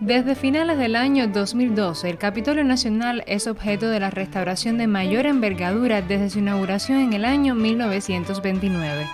Desde finales del año 2012, el Capitolio Nacional es objeto de la restauración de mayor envergadura desde su inauguración en el año 1929.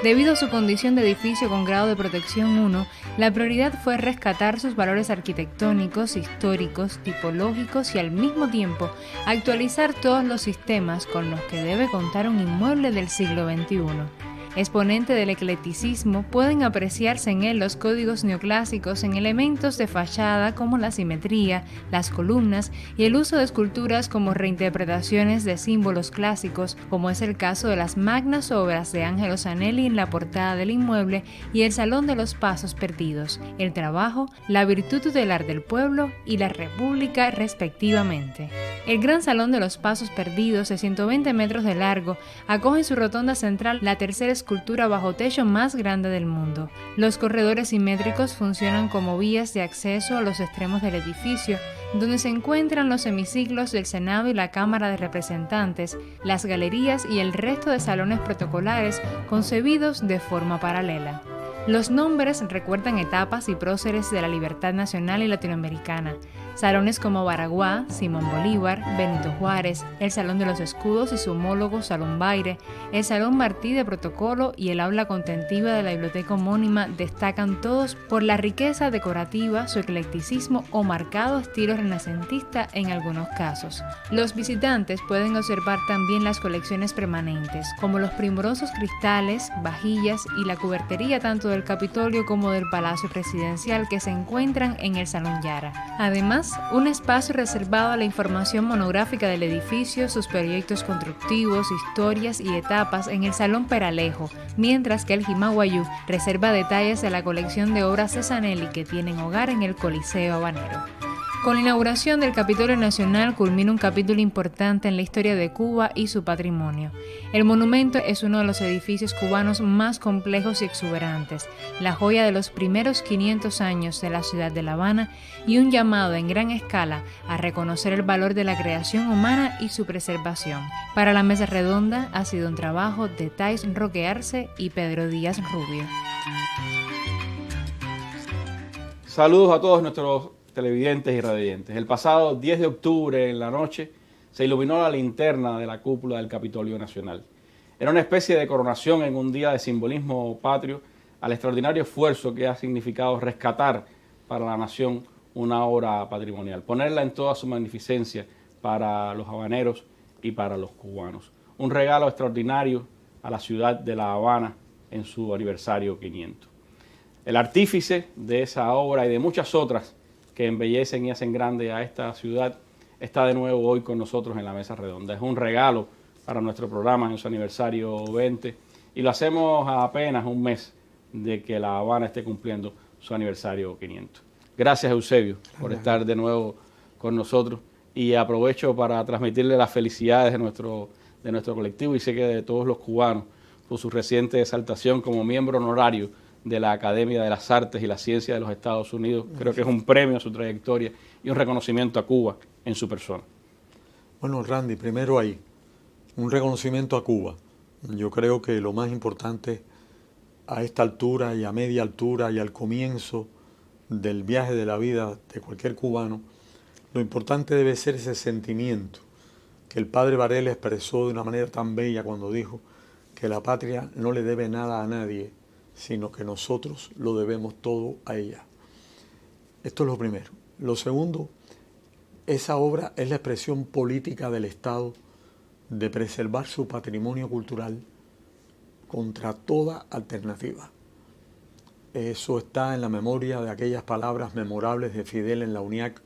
Debido a su condición de edificio con grado de protección 1, la prioridad fue rescatar sus valores arquitectónicos, históricos, tipológicos y al mismo tiempo actualizar todos los sistemas con los que debe contar un inmueble del siglo XXI. Exponente del eclecticismo, pueden apreciarse en él los códigos neoclásicos en elementos de fachada como la simetría, las columnas y el uso de esculturas como reinterpretaciones de símbolos clásicos, como es el caso de las magnas obras de Angelo Zanelli en la portada del inmueble y el Salón de los Pasos Perdidos, el trabajo, la virtud tutelar del pueblo y la república respectivamente. El Gran Salón de los Pasos Perdidos, de 120 metros de largo, acoge en su rotonda central la tercera escultura bajo techo más grande del mundo. Los corredores simétricos funcionan como vías de acceso a los extremos del edificio, donde se encuentran los hemiciclos del Senado y la Cámara de Representantes, las galerías y el resto de salones protocolares concebidos de forma paralela. Los nombres recuerdan etapas y próceres de la libertad nacional y latinoamericana. Salones como Baraguá, Simón Bolívar, Benito Juárez, el Salón de los Escudos y su homólogo Salón Baire, el Salón Martí de Protocolo y el aula contentiva de la biblioteca homónima destacan todos por la riqueza decorativa, su eclecticismo o marcado estilo renacentista en algunos casos. Los visitantes pueden observar también las colecciones permanentes, como los primorosos cristales, vajillas y la cubertería tanto del Capitolio como del Palacio Presidencial que se encuentran en el Salón Yara. Además, un espacio reservado a la información monográfica del edificio, sus proyectos constructivos, historias y etapas en el Salón Peralejo, mientras que el Jimaguayú reserva detalles de la colección de obras de Zanelli que tienen hogar en el Coliseo Habanero. Con la inauguración del Capitolio Nacional culmina un capítulo importante en la historia de Cuba y su patrimonio. El monumento es uno de los edificios cubanos más complejos y exuberantes, la joya de los primeros 500 años de la ciudad de La Habana y un llamado en gran escala a reconocer el valor de la creación humana y su preservación. Para la mesa redonda ha sido un trabajo de Thais Roque Arce y Pedro Díaz Rubio. Saludos a todos nuestros televidentes y radiantes. El pasado 10 de octubre en la noche se iluminó la linterna de la cúpula del Capitolio Nacional. Era una especie de coronación en un día de simbolismo patrio al extraordinario esfuerzo que ha significado rescatar para la nación una obra patrimonial, ponerla en toda su magnificencia para los habaneros y para los cubanos. Un regalo extraordinario a la ciudad de La Habana en su aniversario 500. El artífice de esa obra y de muchas otras que embellecen y hacen grande a esta ciudad, está de nuevo hoy con nosotros en la mesa redonda. Es un regalo para nuestro programa en su aniversario 20 y lo hacemos a apenas un mes de que La Habana esté cumpliendo su aniversario 500. Gracias, Eusebio, por estar de nuevo con nosotros y aprovecho para transmitirle las felicidades de nuestro colectivo y sé que de todos los cubanos por su reciente exaltación como miembro honorario de la Academia de las Artes y las Ciencias de los Estados Unidos. Creo que es un premio a su trayectoria y un reconocimiento a Cuba en su persona. Bueno, Randy, primero ahí, un reconocimiento a Cuba. Yo creo que lo más importante a esta altura y a media altura y al comienzo del viaje de la vida de cualquier cubano, lo importante debe ser ese sentimiento que el padre Varela expresó de una manera tan bella cuando dijo que la patria no le debe nada a nadie, sino que nosotros lo debemos todo a ella. Esto es lo primero. Lo segundo, esa obra es la expresión política del Estado de preservar su patrimonio cultural contra toda alternativa. Eso está en la memoria de aquellas palabras memorables de Fidel en la UNIAC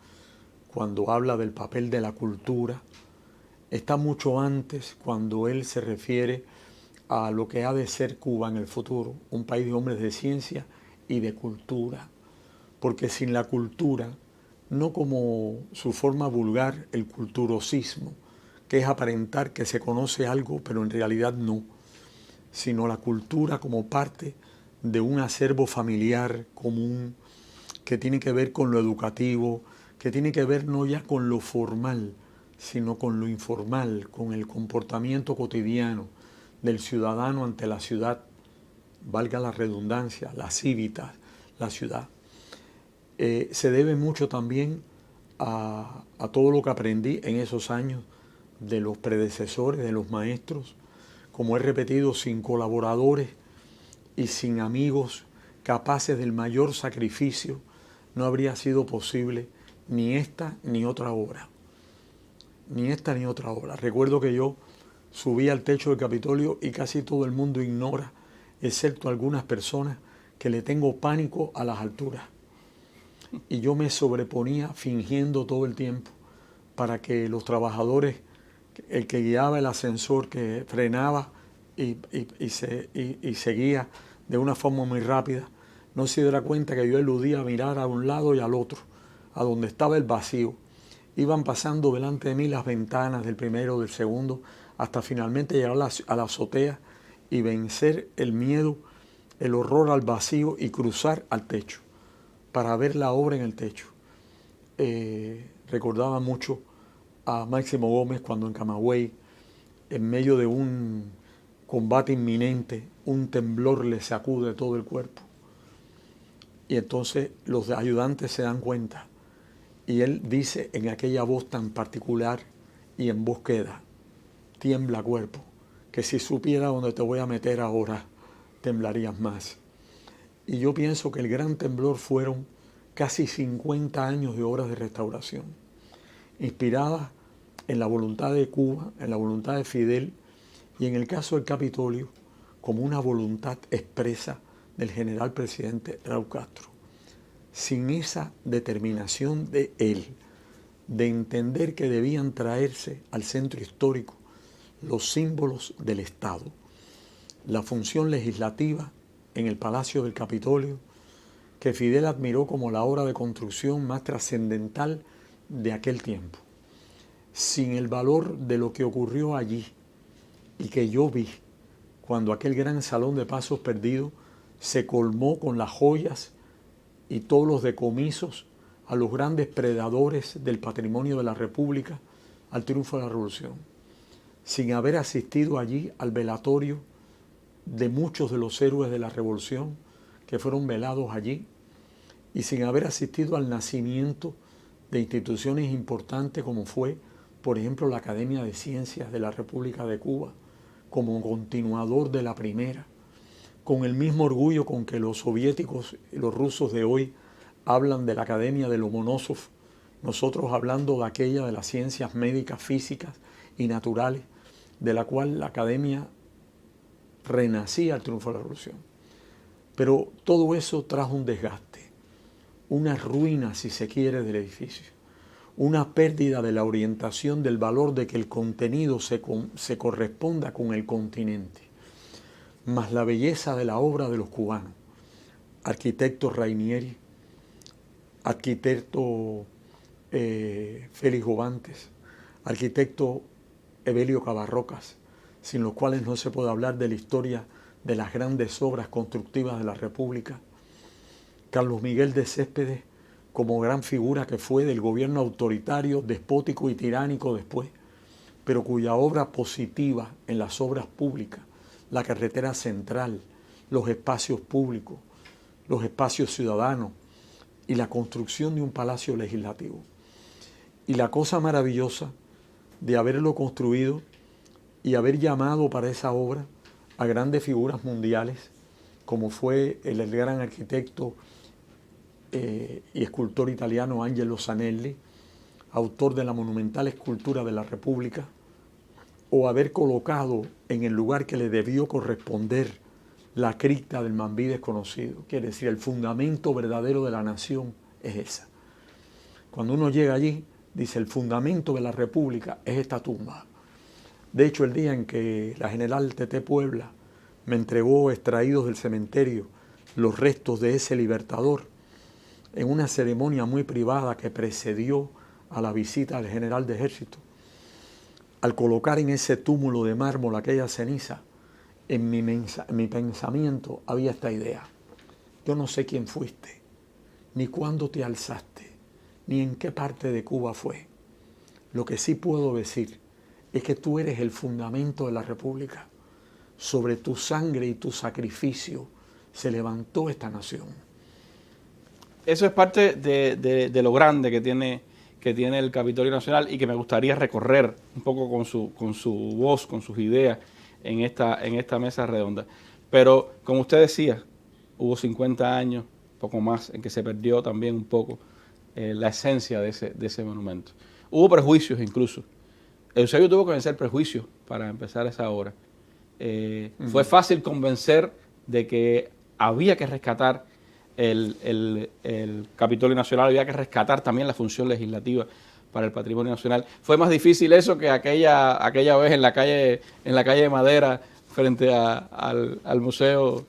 cuando habla del papel de la cultura. Está mucho antes cuando él se refiere a lo que ha de ser Cuba en el futuro, un país de hombres de ciencia y de cultura, porque sin la cultura, no como su forma vulgar, el culturosismo, que es aparentar que se conoce algo, pero en realidad no, sino la cultura como parte de un acervo familiar común que tiene que ver con lo educativo, que tiene que ver no ya con lo formal, sino con lo informal, con el comportamiento cotidiano del ciudadano ante la ciudad, valga la redundancia, la civitas, la ciudad. Se debe mucho también a todo lo que aprendí en esos años de los predecesores, de los maestros. Como he repetido, sin colaboradores y sin amigos capaces del mayor sacrificio, no habría sido posible ni esta ni otra obra. Ni esta ni otra obra. Recuerdo que yo subí al techo del Capitolio y casi todo el mundo ignora, excepto algunas personas, que le tengo pánico a las alturas. Y yo me sobreponía fingiendo todo el tiempo para que los trabajadores, el que guiaba el ascensor, que frenaba y seguía de una forma muy rápida, no se diera cuenta que yo eludía mirar a un lado y al otro, a donde estaba el vacío. Iban pasando delante de mí las ventanas del primero, del segundo, hasta finalmente llegar a la azotea y vencer el miedo, el horror al vacío y cruzar al techo para ver la obra en el techo. Recordaba mucho a Máximo Gómez cuando en Camagüey, en medio de un combate inminente, un temblor le sacude todo el cuerpo. Y entonces los ayudantes se dan cuenta. Y él dice en aquella voz tan particular y en voz queda, tiembla cuerpo, que si supiera dónde te voy a meter ahora, temblarías más. Y yo pienso que el gran temblor fueron casi 50 años de obras de restauración, inspiradas en la voluntad de Cuba, en la voluntad de Fidel, y en el caso del Capitolio, como una voluntad expresa del general presidente Raúl Castro. Sin esa determinación de él, de entender que debían traerse al centro histórico los símbolos del Estado, la función legislativa en el Palacio del Capitolio, que Fidel admiró como la obra de construcción más trascendental de aquel tiempo. Sin el valor de lo que ocurrió allí y que yo vi cuando aquel gran salón de pasos perdidos se colmó con las joyas y todos los decomisos a los grandes predadores del patrimonio de la República al triunfo de la Revolución. Sin haber asistido allí al velatorio de muchos de los héroes de la Revolución que fueron velados allí, y sin haber asistido al nacimiento de instituciones importantes como fue, por ejemplo, la Academia de Ciencias de la República de Cuba, como continuador de la primera, con el mismo orgullo con que los soviéticos y los rusos de hoy hablan de la Academia de Lomonosov, nosotros hablando de aquella de las ciencias médicas, físicas y naturales, de la cual la Academia renacía al triunfo de la Revolución. Pero todo eso trajo un desgaste, una ruina, si se quiere, del edificio, una pérdida de la orientación del valor de que el contenido se corresponda con el continente, más la belleza de la obra de los cubanos, arquitecto Rainieri, arquitecto Félix Govantes, arquitecto Evelio Cabarrocas, sin los cuales no se puede hablar de la historia de las grandes obras constructivas de la República, Carlos Miguel de Céspedes, como gran figura que fue del gobierno autoritario, despótico y tiránico después, pero cuya obra positiva en las obras públicas, la carretera central, los espacios públicos, los espacios ciudadanos y la construcción de un palacio legislativo. Y la cosa maravillosa de haberlo construido y haber llamado para esa obra a grandes figuras mundiales, como fue el gran arquitecto y escultor italiano Angelo Zanelli, autor de la monumental escultura de la República, o haber colocado en el lugar que le debió corresponder la cripta del Mambí desconocido. Quiere decir, el fundamento verdadero de la nación es esa. Cuando uno llega allí, dice, el fundamento de la República es esta tumba. De hecho, el día en que la general Teté Puebla me entregó, extraídos del cementerio, los restos de ese libertador, en una ceremonia muy privada que precedió a la visita del general de ejército, al colocar en ese túmulo de mármol aquella ceniza, en mi pensamiento había esta idea. Yo no sé quién fuiste, ni cuándo te alzaste, ni en qué parte de Cuba fue. Lo que sí puedo decir es que tú eres el fundamento de la República. Sobre tu sangre y tu sacrificio se levantó esta nación. eso es parte de lo grande que tiene el Capitolio Nacional y que me gustaría recorrer un poco con su voz, con sus ideas en esta mesa redonda. Pero, como usted decía, hubo 50 años, poco más, en que se perdió también un poco la esencia de ese monumento. Hubo prejuicios incluso. Eusebio tuvo que vencer prejuicios para empezar esa obra. Fue fácil convencer de que había que rescatar el Capitolio Nacional, había que rescatar también la función legislativa para el patrimonio nacional. Fue más difícil eso que aquella vez en la calle de Madera frente al Museo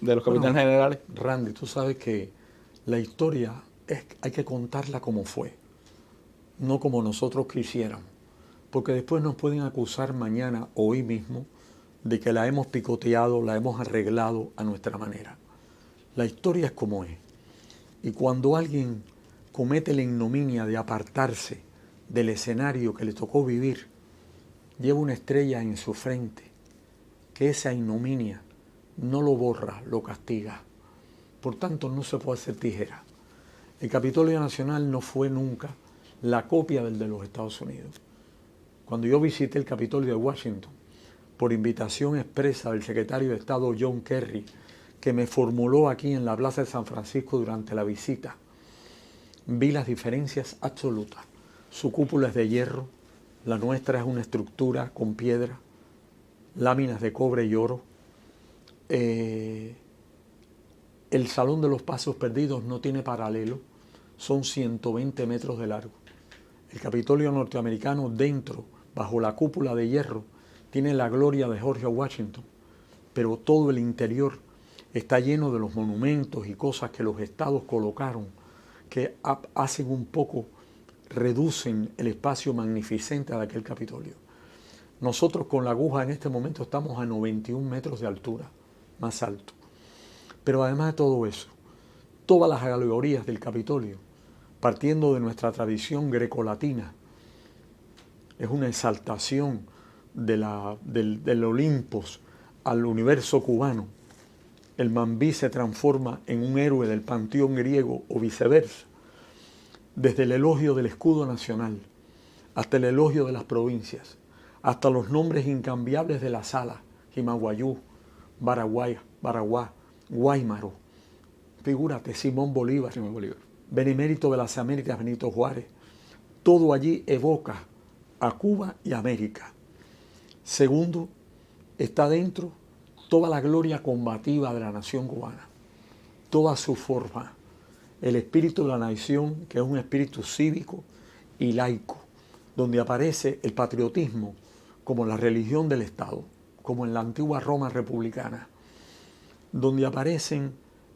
de los Capitanes Generales. Randy, tú sabes que la historia hay que contarla como fue, no como nosotros quisiéramos, porque después nos pueden acusar mañana o hoy mismo de que la hemos picoteado, la hemos arreglado a nuestra manera. La historia es como es. Y cuando alguien comete la ignominia de apartarse del escenario que le tocó vivir, lleva una estrella en su frente, que esa ignominia no lo borra, lo castiga. Por tanto, no se puede hacer tijera. El Capitolio Nacional no fue nunca la copia del de los Estados Unidos. Cuando yo visité el Capitolio de Washington, por invitación expresa del secretario de Estado John Kerry, que me formuló aquí en la Plaza de San Francisco durante la visita, vi las diferencias absolutas. Su cúpula es de hierro, la nuestra es una estructura con piedra, láminas de cobre y oro. El Salón de los Pasos Perdidos no tiene paralelo, son 120 metros de largo. El Capitolio norteamericano dentro, bajo la cúpula de hierro, tiene la gloria de George Washington, pero todo el interior está lleno de los monumentos y cosas que los estados colocaron, que hacen un poco, reducen el espacio magnificente de aquel Capitolio. Nosotros con la aguja en este momento estamos a 91 metros de altura, más alto. Pero además de todo eso, todas las alegorías del Capitolio, partiendo de nuestra tradición grecolatina, es una exaltación del Olimpos al universo cubano. El Mambí se transforma en un héroe del panteón griego o viceversa. Desde el elogio del escudo nacional, hasta el elogio de las provincias, hasta los nombres incambiables de la sala, Jimaguayú, Baraguá, Guaymaro. Figúrate, Simón Bolívar, Benemérito de las Américas, Benito Juárez. Todo allí evoca a Cuba y América. Segundo, está dentro toda la gloria combativa de la nación cubana, toda su forma, el espíritu de la nación, que es un espíritu cívico y laico, donde aparece el patriotismo como la religión del Estado, como en la antigua Roma republicana, donde aparecen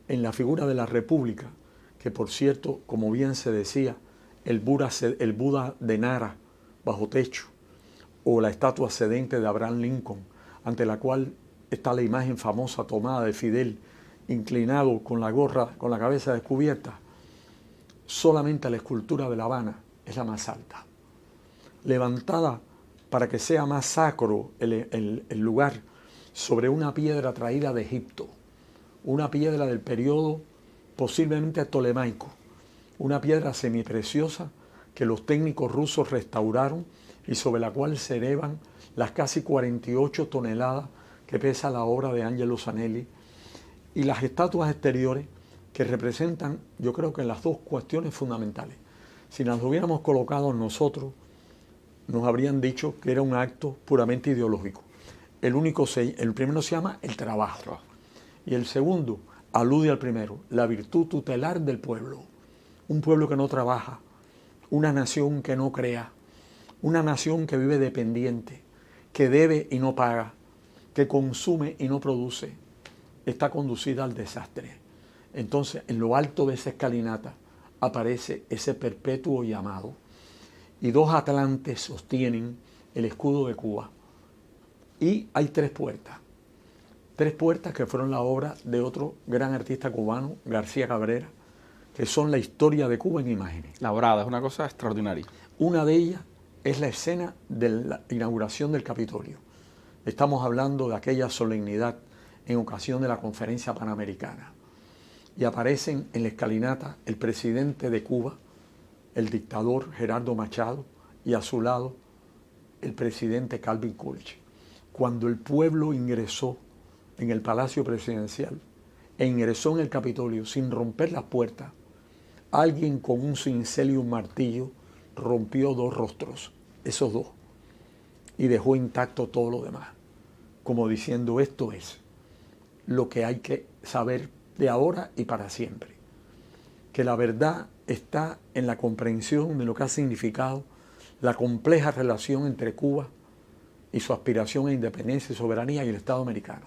en la figura de la República, que por cierto, como bien se decía, el Buda de Nara bajo techo, o la estatua sedente de Abraham Lincoln, ante la cual está la imagen famosa tomada de Fidel, inclinado con la gorra, con la cabeza descubierta. Solamente la escultura de La Habana es la más alta, levantada para que sea más sacro el lugar, sobre una piedra traída de Egipto, una piedra del periodo posiblemente tolemaico, una piedra semipreciosa que los técnicos rusos restauraron y sobre la cual se elevan las casi 48 toneladas que pesa la obra de Angelo Zanelli, y las estatuas exteriores que representan, yo creo que las dos cuestiones fundamentales. Si las hubiéramos colocado nosotros, nos habrían dicho que era un acto puramente ideológico. El primero se llama el trabajo, y el segundo alude al primero, la virtud tutelar del pueblo. Un pueblo que no trabaja, una nación que no crea, una nación que vive dependiente, que debe y no paga, que consume y no produce, está conducida al desastre. Entonces, en lo alto de esa escalinata aparece ese perpetuo llamado, y dos atlantes sostienen el escudo de Cuba. Y hay tres puertas que fueron la obra de otro gran artista cubano, García Cabrera, que son la historia de Cuba en imágenes. Labrada, es una cosa extraordinaria. Una de ellas es la escena de la inauguración del Capitolio. Estamos hablando de aquella solemnidad en ocasión de la Conferencia Panamericana. y aparecen en la escalinata el presidente de Cuba, el dictador Gerardo Machado, y a su lado el presidente Calvin Coolidge. Cuando el pueblo ingresó en el Palacio Presidencial e ingresó en el Capitolio sin romper las puertas, alguien con un cincel y un martillo rompió dos rostros, esos dos, y dejó intacto todo lo demás, como diciendo: esto es lo que hay que saber de ahora y para siempre, que la verdad está en la comprensión de lo que ha significado la compleja relación entre Cuba y su aspiración a independencia y soberanía y el Estado americano.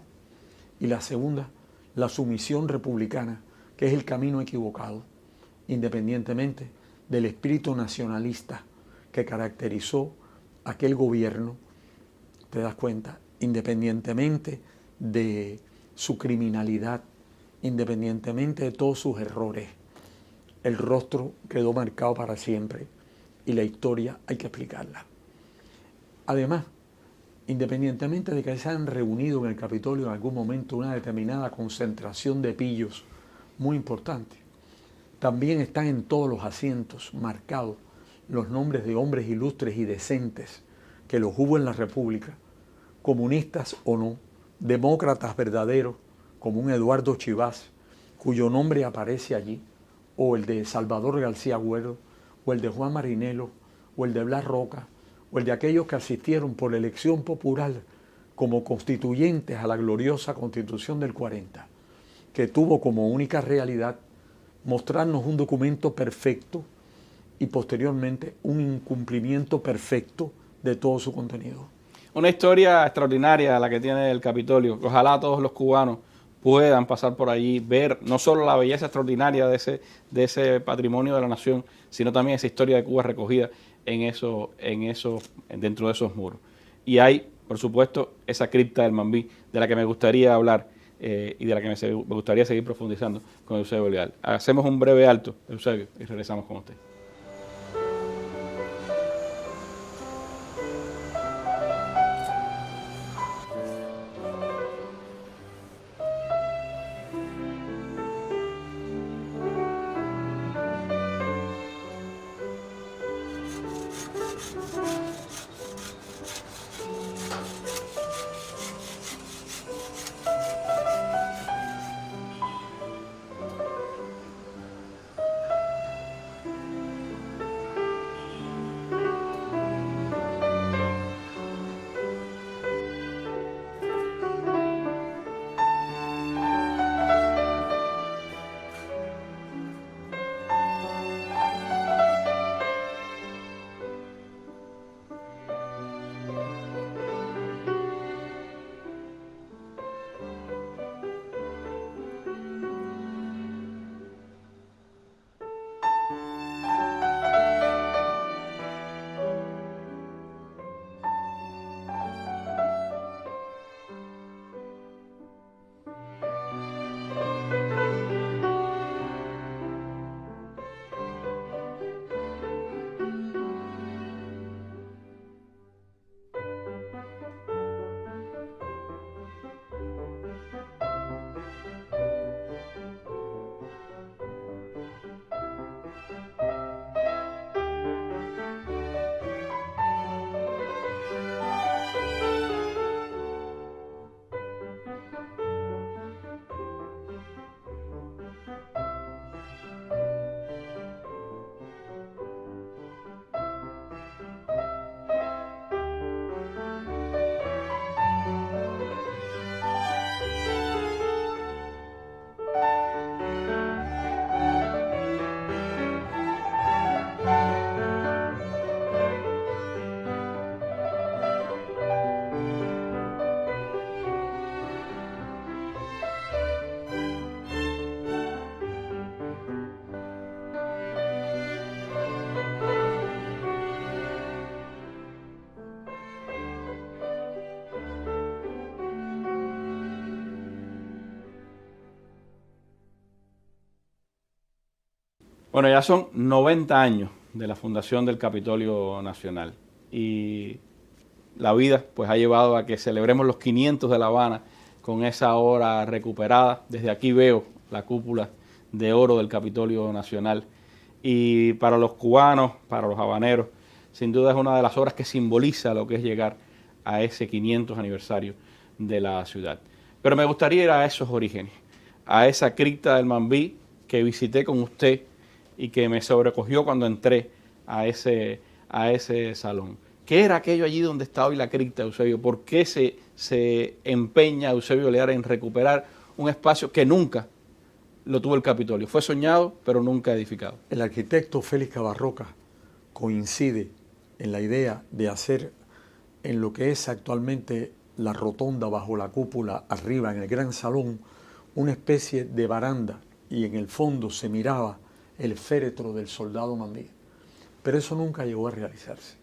Y la segunda, la sumisión republicana, que es el camino equivocado, independientemente del espíritu nacionalista que caracterizó aquel gobierno, te das cuenta, independientemente de su criminalidad, independientemente de todos sus errores, el rostro quedó marcado para siempre y la historia hay que explicarla. Además, independientemente de que se hayan reunido en el Capitolio en algún momento una determinada concentración de pillos muy importante, también están en todos los asientos marcados los nombres de hombres ilustres y decentes que los hubo en la República, comunistas o no, demócratas verdaderos, como un Eduardo Chivás, cuyo nombre aparece allí, o el de Salvador García Güero, o el de Juan Marinelo, o el de Blas Roca, o el de aquellos que asistieron por elección popular como constituyentes a la gloriosa Constitución del 40, que tuvo como única realidad mostrarnos un documento perfecto y posteriormente un incumplimiento perfecto de todo su contenido. Una historia extraordinaria la que tiene el Capitolio. Ojalá todos los cubanos puedan pasar por allí, ver no solo la belleza extraordinaria de ese patrimonio de la nación, sino también esa historia de Cuba recogida dentro de esos muros. Y hay, por supuesto, esa cripta del Mambí, de la que me gustaría hablar y de la que me gustaría seguir profundizando con Eusebio Leal. Hacemos un breve alto, Eusebio, y regresamos con usted. Bueno, ya son 90 años de la fundación del Capitolio Nacional y la vida pues ha llevado a que celebremos los 500 de La Habana con esa hora recuperada. Desde aquí veo la cúpula de oro del Capitolio Nacional. Y para los cubanos, para los habaneros, sin duda es una de las obras que simboliza lo que es llegar a ese 500 aniversario de la ciudad. Pero me gustaría ir a esos orígenes, a esa cripta del Mambí que visité con usted y que me sobrecogió cuando entré a ese salón. ¿Qué era aquello allí donde está hoy la cripta, Eusebio? ¿Por qué se empeña Eusebio Oleara en recuperar un espacio que nunca lo tuvo el Capitolio? Fue soñado, pero nunca edificado. El arquitecto Félix Cabarroca coincide en la idea de hacer en lo que es actualmente la rotonda bajo la cúpula, arriba en el gran salón, una especie de baranda, y en el fondo se miraba el féretro del soldado Mambí. Pero eso nunca llegó a realizarse.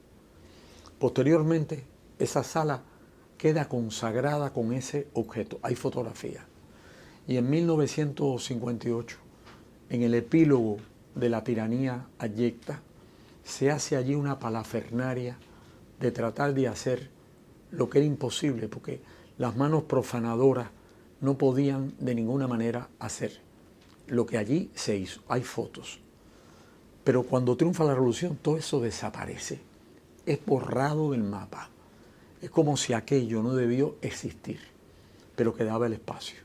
Posteriormente, esa sala queda consagrada con ese objeto. Hay fotografías. Y en 1958, en el epílogo de la tiranía abyecta, se hace allí una palafernaria de tratar de hacer lo que era imposible, porque las manos profanadoras no podían de ninguna manera hacer lo que allí se hizo. Hay fotos. Pero cuando triunfa la revolución, todo eso desaparece. Es borrado del mapa. Es como si aquello no debió existir, pero quedaba el espacio.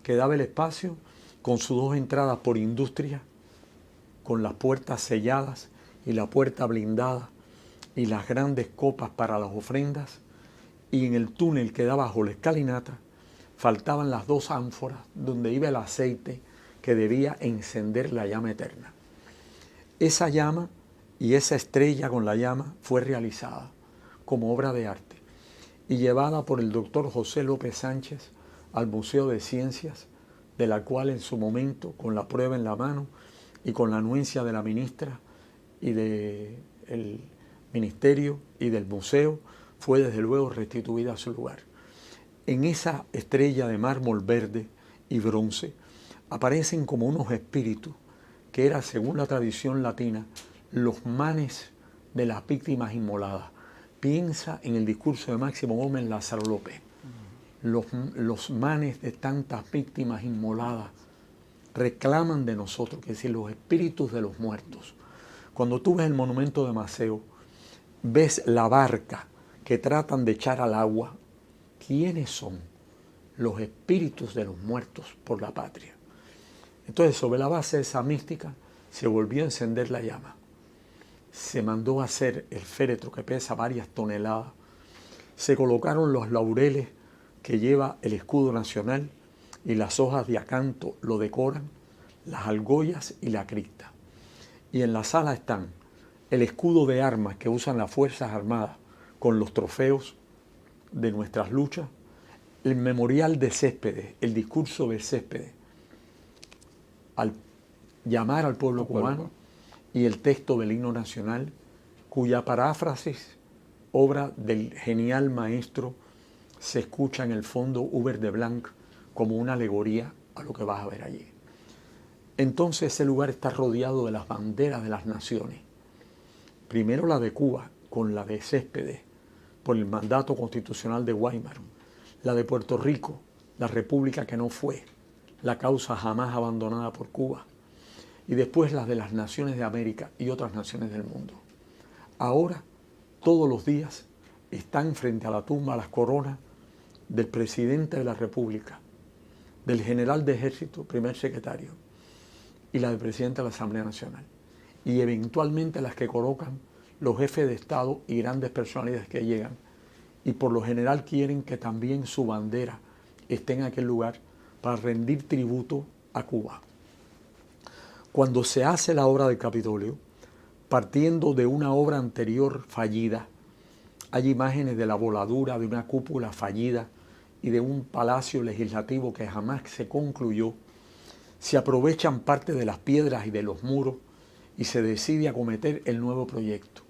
Quedaba el espacio con sus dos entradas por industria, con las puertas selladas y la puerta blindada y las grandes copas para las ofrendas, y en el túnel que da bajo la escalinata faltaban las dos ánforas donde iba el aceite que debía encender la llama eterna. Esa llama y esa estrella con la llama fue realizada como obra de arte y llevada por el doctor José López Sánchez al Museo de Ciencias, de la cual en su momento, con la prueba en la mano y con la anuencia de la ministra y del ministerio y del museo, fue desde luego restituida a su lugar. En esa estrella de mármol verde y bronce aparecen como unos espíritus que eran, según la tradición latina, los manes de las víctimas inmoladas. Piensa en el discurso de Máximo Gómez Lázaro López. Los manes de tantas víctimas inmoladas reclaman de nosotros, que es decir, los espíritus de los muertos. Cuando tú ves el monumento de Maceo, ves la barca que tratan de echar al agua. ¿Quiénes son? Los espíritus de los muertos por la patria. Entonces, sobre la base de esa mística, se volvió a encender la llama. Se mandó a hacer el féretro que pesa varias toneladas. Se colocaron los laureles que lleva el escudo nacional y las hojas de acanto lo decoran, las argollas y la cripta. Y en la sala están el escudo de armas que usan las Fuerzas Armadas con los trofeos de nuestras luchas, el memorial de Céspedes, el discurso de Céspedes, al llamar al pueblo cubano, y el texto del himno nacional, cuya paráfrasis, obra del genial maestro, se escucha en el fondo Hubert de Blanc como una alegoría a lo que vas a ver allí. Entonces ese lugar está rodeado de las banderas de las naciones. Primero la de Cuba, con la de Céspedes, por el mandato constitucional de Weimar. La de Puerto Rico, la república que no fue, la causa jamás abandonada por Cuba. Y después las de las naciones de América y otras naciones del mundo. Ahora, todos los días, están frente a la tumba las coronas del presidente de la República, del general de ejército, primer secretario, y la del presidente de la Asamblea Nacional. Y eventualmente las que colocan los jefes de Estado y grandes personalidades que llegan. Y por lo general quieren que también su bandera esté en aquel lugar para rendir tributo a Cuba. Cuando se hace la obra del Capitolio, partiendo de una obra anterior fallida, hay imágenes de la voladura de una cúpula fallida y de un palacio legislativo que jamás se concluyó. Se aprovechan parte de las piedras y de los muros y se decide acometer el nuevo proyecto.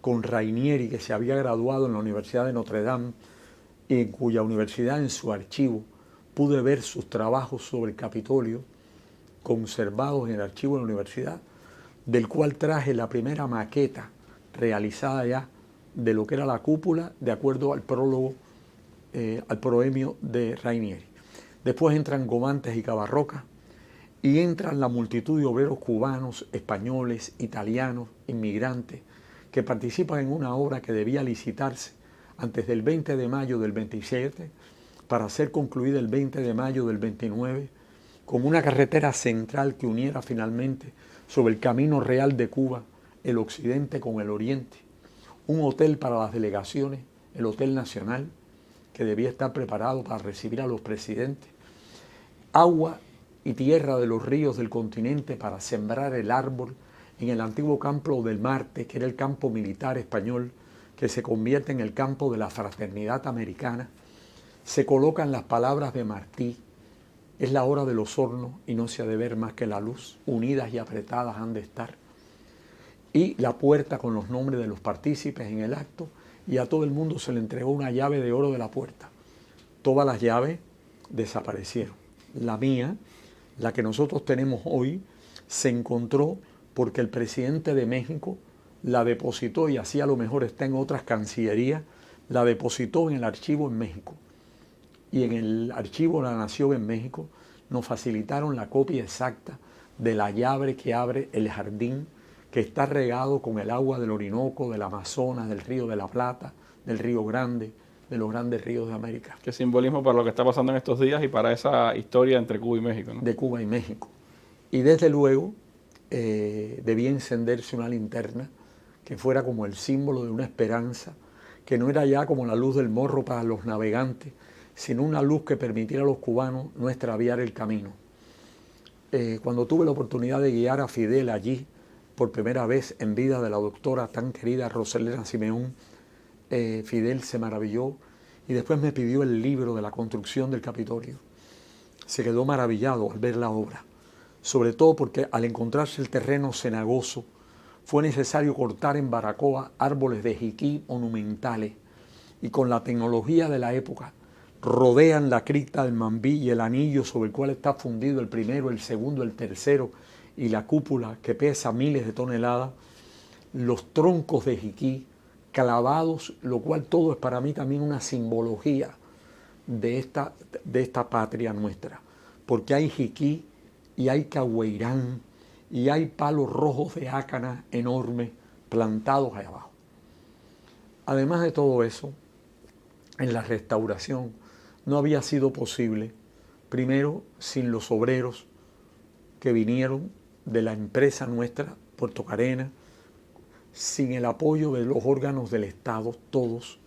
Con Rainieri, que se había graduado en la Universidad de Notre Dame y en cuya universidad en su archivo pude ver sus trabajos sobre el Capitolio, conservados en el archivo de la universidad, del cual traje la primera maqueta realizada ya de lo que era la cúpula, de acuerdo al prólogo, al proemio de Rainieri. Después entran Gomantes y Cabarroca y entran la multitud de obreros cubanos, españoles, italianos, inmigrantes, que participan en una obra que debía licitarse antes del 20 de mayo del 27, para ser concluida el 20 de mayo del 29, como una carretera central que uniera finalmente sobre el camino real de Cuba el occidente con el oriente, un hotel para las delegaciones, el Hotel Nacional, que debía estar preparado para recibir a los presidentes, agua y tierra de los ríos del continente para sembrar el árbol en el antiguo campo del Marte, que era el campo militar español, que se convierte en el campo de la fraternidad americana. Se colocan las palabras de Martí: es la hora de los hornos y no se ha de ver más que la luz, unidas y apretadas han de estar. Y la puerta con los nombres de los partícipes en el acto, y a todo el mundo se le entregó una llave de oro de la puerta. Todas las llaves desaparecieron. La mía, la que nosotros tenemos hoy, se encontró porque el presidente de México la depositó, y así a lo mejor está en otras cancillerías, la depositó en el archivo en México. Y en el archivo de la Nación en México nos facilitaron la copia exacta de la llave que abre el jardín, que está regado con el agua del Orinoco, del Amazonas, del Río de la Plata, del Río Grande, de los grandes ríos de América. Qué simbolismo para lo que está pasando en estos días y para esa historia entre Cuba y México, ¿no? De Cuba y México. Y desde luego debía encenderse una linterna que fuera como el símbolo de una esperanza, que no era ya como la luz del morro para los navegantes, sino una luz que permitiera a los cubanos no extraviar el camino. Cuando tuve la oportunidad de guiar a Fidel allí, por primera vez en vida de la doctora tan querida Roselena Simeón, Fidel se maravilló y después me pidió el libro de la construcción del Capitolio. Se quedó maravillado al ver la obra, sobre todo porque al encontrarse el terreno cenagoso, fue necesario cortar en Baracoa árboles de jiquí monumentales, y con la tecnología de la época rodean la cripta del Mambí y el anillo sobre el cual está fundido el primero, el segundo, el tercero, y la cúpula que pesa miles de toneladas, los troncos de jiquí clavados, lo cual todo es para mí también una simbología de esta patria nuestra, porque hay jiquí y hay cahueirán y hay palos rojos de ácana enormes plantados ahí abajo. Además de todo eso, en la restauración no había sido posible, primero, sin los obreros que vinieron de la empresa nuestra, Puerto Carena, sin el apoyo de los órganos del Estado, todos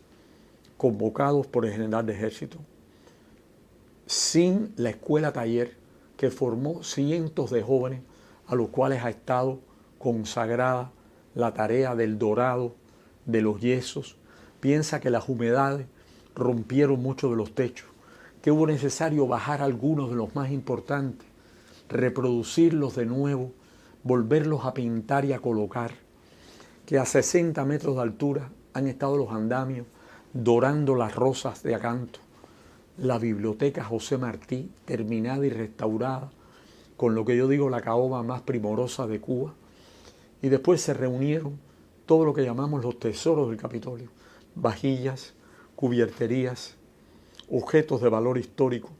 convocados por el general de ejército, sin la escuela taller que formó cientos de jóvenes a los cuales ha estado consagrada la tarea del dorado, de los yesos. Piensa que las humedades rompieron muchos de los techos, que hubo necesario bajar algunos de los más importantes, reproducirlos de nuevo, volverlos a pintar y a colocar, que a 60 metros de altura han estado los andamios dorando las rosas de acanto, la biblioteca José Martí terminada y restaurada con lo que yo digo la caoba más primorosa de Cuba, y después se reunieron todo lo que llamamos los tesoros del Capitolio, vajillas, cubierterías, objetos de valor histórico,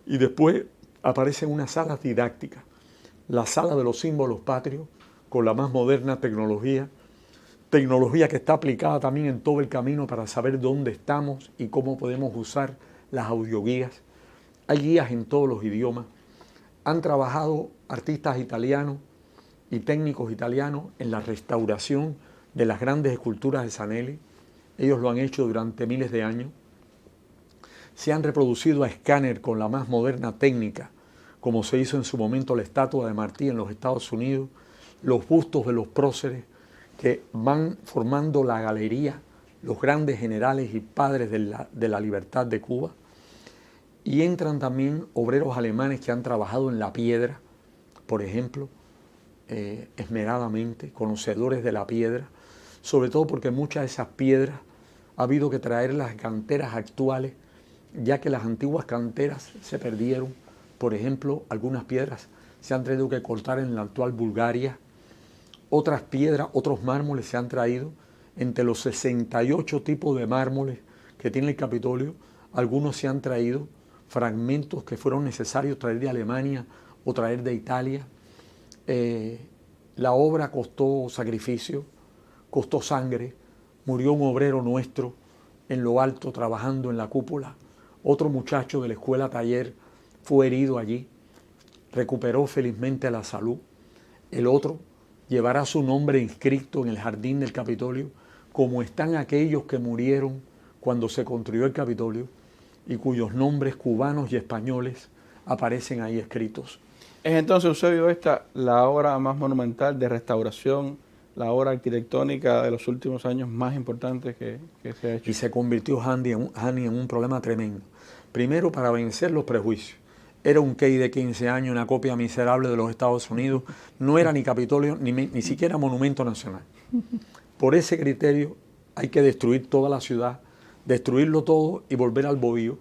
y después aparecen unas salas didácticas, la sala de los símbolos patrios con la más moderna tecnología que está aplicada también en todo el camino para saber dónde estamos y cómo podemos usar las audioguías. Hay guías en todos los idiomas. Han trabajado artistas italianos y técnicos italianos en la restauración de las grandes esculturas de Zanelli. Ellos lo han hecho durante miles de años. Se han reproducido a escáner con la más moderna técnica, como se hizo en su momento la estatua de Martí en los Estados Unidos, los bustos de los próceres que van formando la galería, los grandes generales y padres de la libertad de Cuba. Y entran también obreros alemanes que han trabajado en la piedra, por ejemplo, esmeradamente, conocedores de la piedra, sobre todo porque muchas de esas piedras ha habido que traerlas a canteras actuales, ya que las antiguas canteras se perdieron. Por ejemplo, algunas piedras se han tenido que cortar en la actual Bulgaria, otras piedras, otros mármoles se han traído. Entre los 68 tipos de mármoles que tiene el Capitolio, algunos se han traído fragmentos que fueron necesarios traer de Alemania o traer de Italia. La obra costó sacrificio, costó sangre, murió un obrero nuestro en lo alto trabajando en la cúpula. Otro muchacho de la escuela taller fue herido allí, recuperó felizmente la salud. El otro llevará su nombre inscrito en el jardín del Capitolio, como están aquellos que murieron cuando se construyó el Capitolio y cuyos nombres cubanos y españoles aparecen ahí escritos. Es entonces, Eusebio, esta la obra más monumental de restauración, la obra arquitectónica de los últimos años más importantes que se ha hecho. Y se convirtió Hani en un problema tremendo. Primero, para vencer los prejuicios. Era un key de 15 años, una copia miserable de los Estados Unidos. No era ni Capitolio, ni siquiera monumento nacional. Por ese criterio hay que destruir toda la ciudad, destruirlo todo y volver al bohío.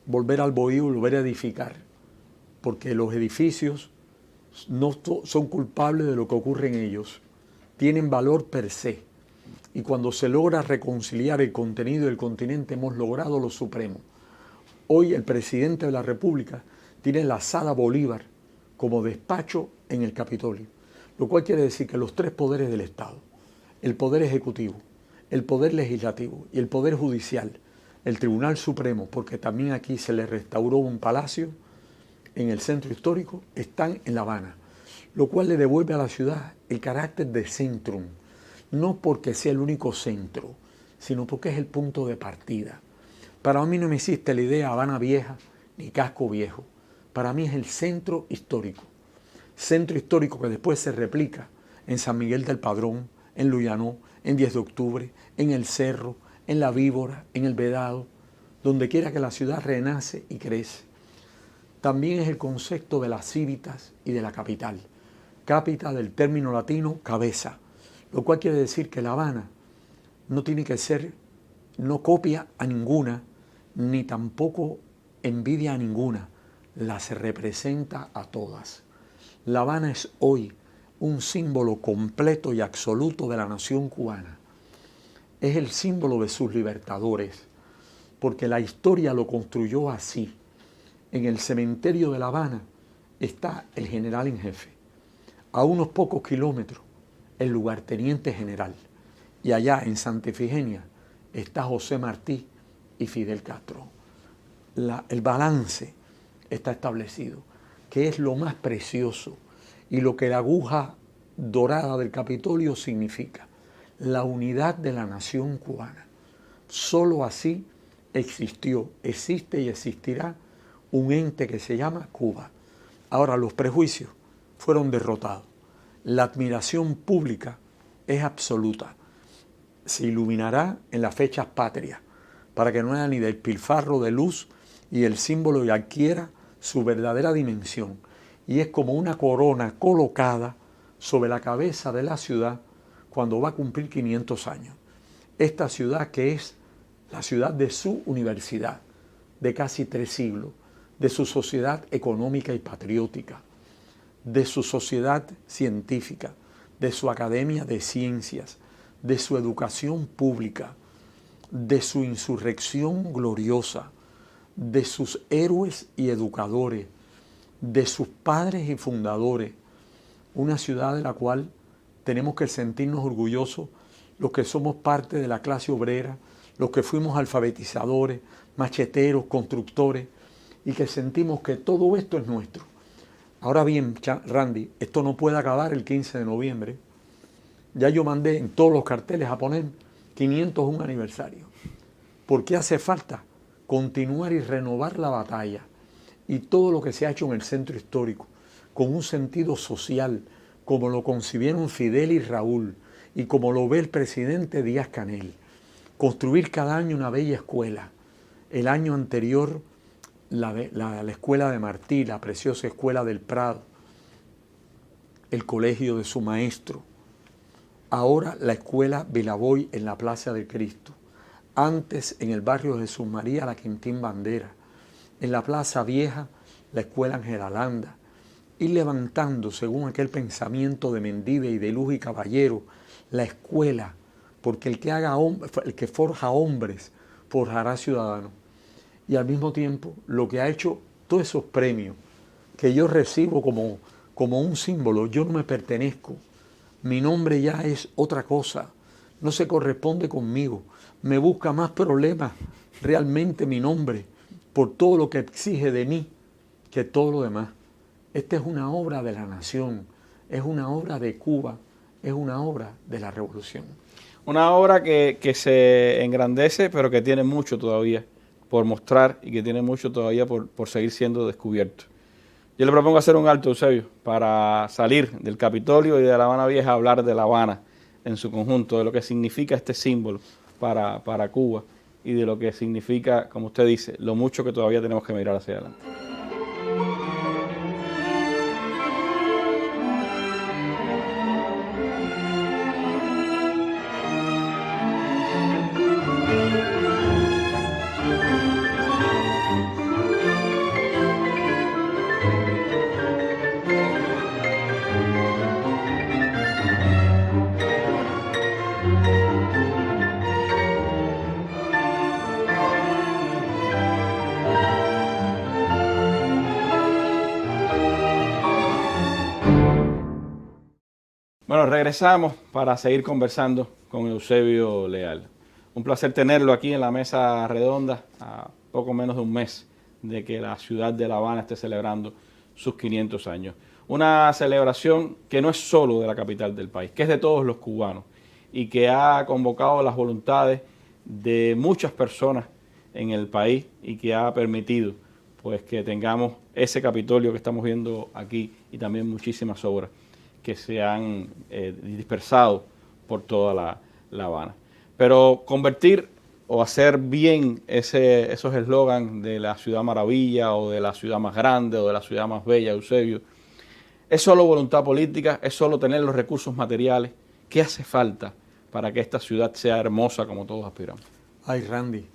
Volver al bohío y volver a edificar. Porque los edificios no son culpables de lo que ocurre en ellos. Tienen valor per se. Y cuando se logra reconciliar el contenido del continente, hemos logrado lo supremo. Hoy el presidente de la República tiene la Sala Bolívar como despacho en el Capitolio, lo cual quiere decir que los tres poderes del Estado, el poder ejecutivo, el poder legislativo y el poder judicial, el Tribunal Supremo, porque también aquí se le restauró un palacio en el centro histórico, están en La Habana, lo cual le devuelve a la ciudad el carácter de centrum, no porque sea el único centro, sino porque es el punto de partida. Para mí no me existe la idea Habana Vieja ni Casco Viejo. Para mí es el centro histórico que después se replica en San Miguel del Padrón, en Luyanó, en 10 de octubre, en El Cerro, en La Víbora, en El Vedado, donde quiera que la ciudad renace y crece. También es el concepto de las cívitas y de la capital. Capita del término latino cabeza, lo cual quiere decir que La Habana no tiene que ser, no copia a ninguna, ni tampoco envidia a ninguna, las representa a todas. La Habana es hoy un símbolo completo y absoluto de la nación cubana. Es el símbolo de sus libertadores, porque la historia lo construyó así. En el cementerio de La Habana está el general en jefe. A unos pocos kilómetros, el lugarteniente general. Y allá en Santa Ifigenia está José Martí y Fidel Castro. El balance está establecido, que es lo más precioso y lo que la aguja dorada del Capitolio significa, la unidad de la nación cubana. Solo así existió, existe y existirá un ente que se llama Cuba. Ahora, los prejuicios fueron derrotados. La admiración pública es absoluta. Se iluminará en las fechas patrias, para que no haya ni despilfarro de luz y el símbolo ya adquiera su verdadera dimensión. Y es como una corona colocada sobre la cabeza de la ciudad cuando va a cumplir 500 años. Esta ciudad que es la ciudad de su universidad, de casi 3 siglos, de su sociedad económica y patriótica, de su sociedad científica, de su academia de ciencias, de su educación pública, de su insurrección gloriosa, de sus héroes y educadores, de sus padres y fundadores. Una ciudad de la cual tenemos que sentirnos orgullosos los que somos parte de la clase obrera, los que fuimos alfabetizadores, macheteros, constructores, y que sentimos que todo esto es nuestro. Ahora bien, Randy, esto no puede acabar el 15 de noviembre. Ya yo mandé en todos los carteles a poner 501 aniversario, porque hace falta continuar y renovar la batalla y todo lo que se ha hecho en el centro histórico, con un sentido social, como lo concibieron Fidel y Raúl, y como lo ve el presidente Díaz-Canel. Construir cada año una bella escuela. El año anterior, la escuela de Martí, la preciosa escuela del Prado, el colegio de su maestro. Ahora la escuela Vilavoy en la Plaza del Cristo. Antes en el barrio Jesús María la Quintín Bandera. En la Plaza Vieja la escuela Ángela Landa. Ir levantando, según aquel pensamiento de Mendive y de Luz y Caballero, la escuela, porque el que forja hombres forjará ciudadanos. Y al mismo tiempo, lo que ha hecho todos esos premios que yo recibo como un símbolo. Yo no me pertenezco. Mi nombre ya es otra cosa. No se corresponde conmigo. Me busca más problemas realmente mi nombre por todo lo que exige de mí que todo lo demás. Esta es una obra de la nación, es una obra de Cuba, es una obra de la revolución. Una obra que se engrandece, pero que tiene mucho todavía por mostrar y que tiene mucho todavía por seguir siendo descubierto. Yo le propongo hacer un alto, Eusebio, para salir del Capitolio y de La Habana Vieja a hablar de La Habana en su conjunto, de lo que significa este símbolo para Cuba y de lo que significa, como usted dice, lo mucho que todavía tenemos que mirar hacia adelante. Bueno, regresamos para seguir conversando con Eusebio Leal. Un placer tenerlo aquí en la mesa redonda a poco menos de un mes de que la ciudad de La Habana esté celebrando sus 500 años. Una celebración que no es solo de la capital del país, que es de todos los cubanos y que ha convocado las voluntades de muchas personas en el país y que ha permitido pues que tengamos ese Capitolio que estamos viendo aquí y también muchísimas obras que se han dispersado por toda La Habana. Pero convertir o hacer bien esos eslogans de la ciudad maravilla o de la ciudad más grande o de la ciudad más bella, Eusebio, es solo voluntad política, es solo tener los recursos materiales. ¿Qué hace falta para que esta ciudad sea hermosa como todos aspiramos? Ay, Randy,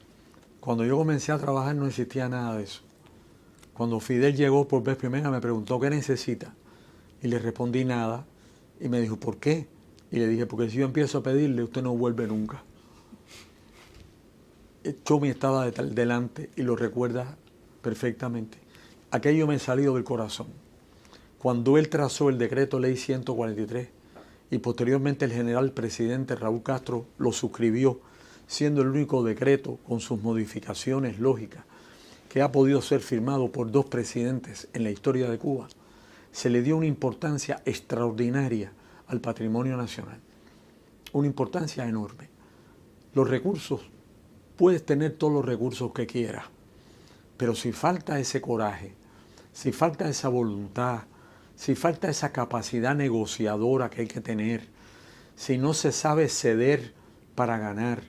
cuando yo comencé a trabajar no existía nada de eso. Cuando Fidel llegó por vez primera me preguntó ¿qué necesita? Y le respondí nada. Y me dijo, ¿por qué? Y le dije, porque si yo empiezo a pedirle, usted no vuelve nunca. Chomi estaba delante y lo recuerda perfectamente. Aquello me salió del corazón. Cuando él trazó el decreto ley 143 y posteriormente el general presidente Raúl Castro lo suscribió, siendo el único decreto con sus modificaciones lógicas que ha podido ser firmado por 2 presidentes en la historia de Cuba, se le dio una importancia extraordinaria al patrimonio nacional, una importancia enorme. Los recursos, puedes tener todos los recursos que quieras, pero si falta ese coraje, si falta esa voluntad, si falta esa capacidad negociadora que hay que tener, si no se sabe ceder para ganar,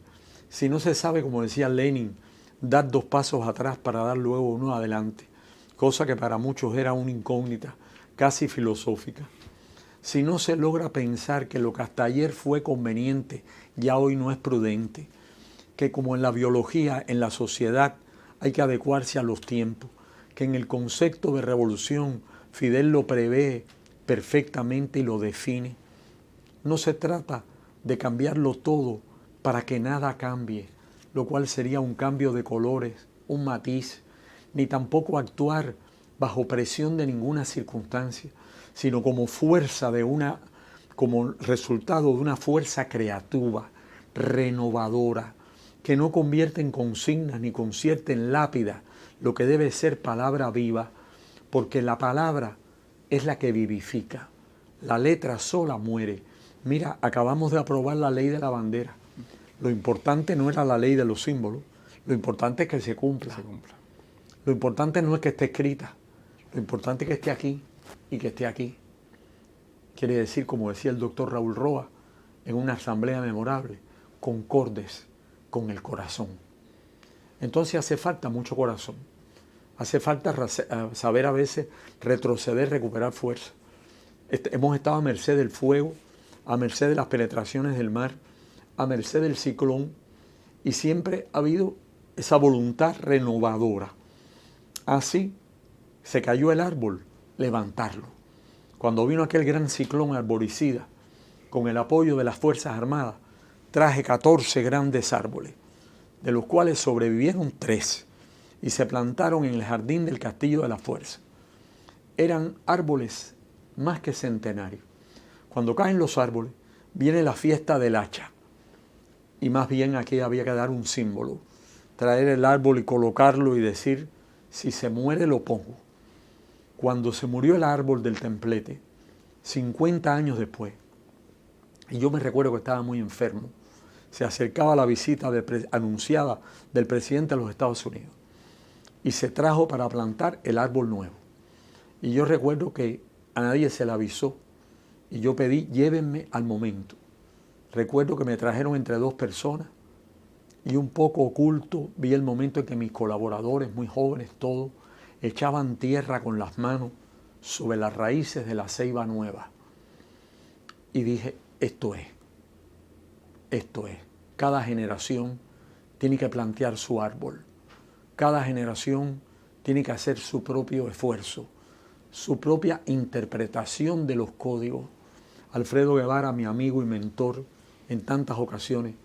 si no se sabe, como decía Lenin, dar 2 pasos atrás para dar luego uno adelante, cosa que para muchos era una incógnita, casi filosófica. Si no se logra pensar que lo que hasta ayer fue conveniente, ya hoy no es prudente, que como en la biología, en la sociedad, hay que adecuarse a los tiempos, que en el concepto de revolución Fidel lo prevé perfectamente y lo define. No se trata de cambiarlo todo para que nada cambie, lo cual sería un cambio de colores, un matiz, ni tampoco actuar bajo presión de ninguna circunstancia, sino como fuerza como resultado de una fuerza creativa, renovadora, que no convierte en consignas ni convierte en lápida lo que debe ser palabra viva, porque la palabra es la que vivifica. La letra sola muere. Mira, acabamos de aprobar la ley de la bandera. Lo importante no era la ley de los símbolos, lo importante es que se cumpla. Lo importante no es que esté escrita, lo importante es que esté aquí y que esté aquí. Quiere decir, como decía el doctor Raúl Roa en una asamblea memorable, concordes con el corazón. Entonces hace falta mucho corazón. Hace falta saber a veces retroceder, recuperar fuerza. Hemos estado a merced del fuego, a merced de las penetraciones del mar, a merced del ciclón, y siempre ha habido esa voluntad renovadora. Así se cayó el árbol, levantarlo. Cuando vino aquel gran ciclón arboricida, con el apoyo de las Fuerzas Armadas, traje 14 grandes árboles, de los cuales sobrevivieron 3 y se plantaron en el jardín del Castillo de la Fuerza. eran árboles más que centenarios. Cuando caen los árboles, viene la fiesta del hacha. Y más bien aquí había que dar un símbolo. Traer el árbol y colocarlo y decir, si se muere lo pongo. Cuando se murió el árbol del templete, 50 años después, y yo me recuerdo que estaba muy enfermo, se acercaba la visita anunciada del presidente de los Estados Unidos y se trajo para plantar el árbol nuevo. Y yo recuerdo que a nadie se le avisó y yo pedí, llévenme al momento. Recuerdo que me trajeron entre 2 personas y un poco oculto vi el momento en que mis colaboradores, muy jóvenes todos, echaban tierra con las manos sobre las raíces de la ceiba nueva. Y dije, esto es. Cada generación tiene que plantear su árbol. Cada generación tiene que hacer su propio esfuerzo, su propia interpretación de los códigos. Alfredo Guevara, mi amigo y mentor, en tantas ocasiones,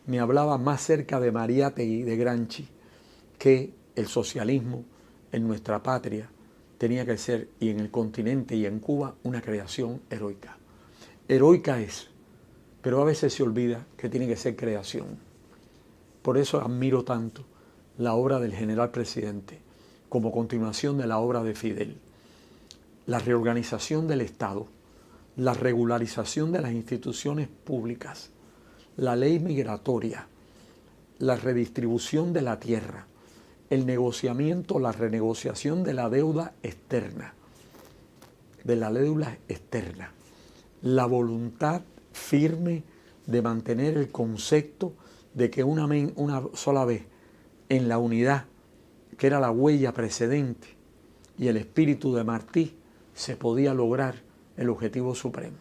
me hablaba más cerca de Mariátegui y de Gramsci que el socialismo en nuestra patria tenía que ser, y en el continente y en Cuba, una creación heroica. Heroica es, pero a veces se olvida que tiene que ser creación. Por eso admiro tanto la obra del general presidente como continuación de la obra de Fidel. La reorganización del Estado, la regularización de las instituciones públicas, la ley migratoria, la redistribución de la tierra, el negociamiento, la renegociación de la deuda externa, la voluntad firme de mantener el concepto de que una sola vez en la unidad, que era la huella precedente, y el espíritu de Martí, se podía lograr el objetivo supremo.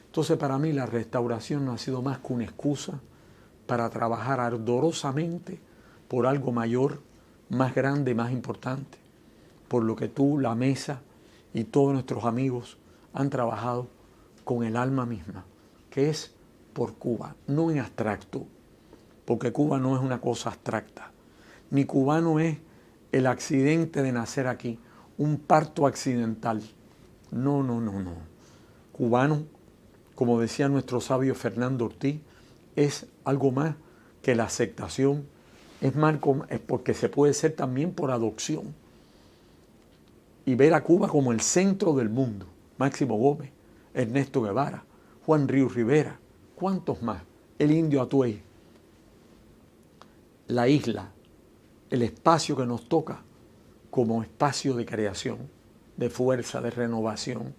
Entonces, para mí la restauración no ha sido más que una excusa para trabajar ardorosamente por algo mayor, más grande, más importante, por lo que tú, la mesa y todos nuestros amigos han trabajado con el alma misma, que es por Cuba, no en abstracto, porque Cuba no es una cosa abstracta, ni cubano es el accidente de nacer aquí, un parto accidental. No. Cubano, como decía nuestro sabio Fernando Ortiz, es algo más que la aceptación, es porque se puede ser también por adopción. Y ver a Cuba como el centro del mundo. Máximo Gómez, Ernesto Guevara, Juan Ríos Rivera, ¿cuántos más? El indio Atuey. La isla, el espacio que nos toca como espacio de creación, de fuerza, de renovación,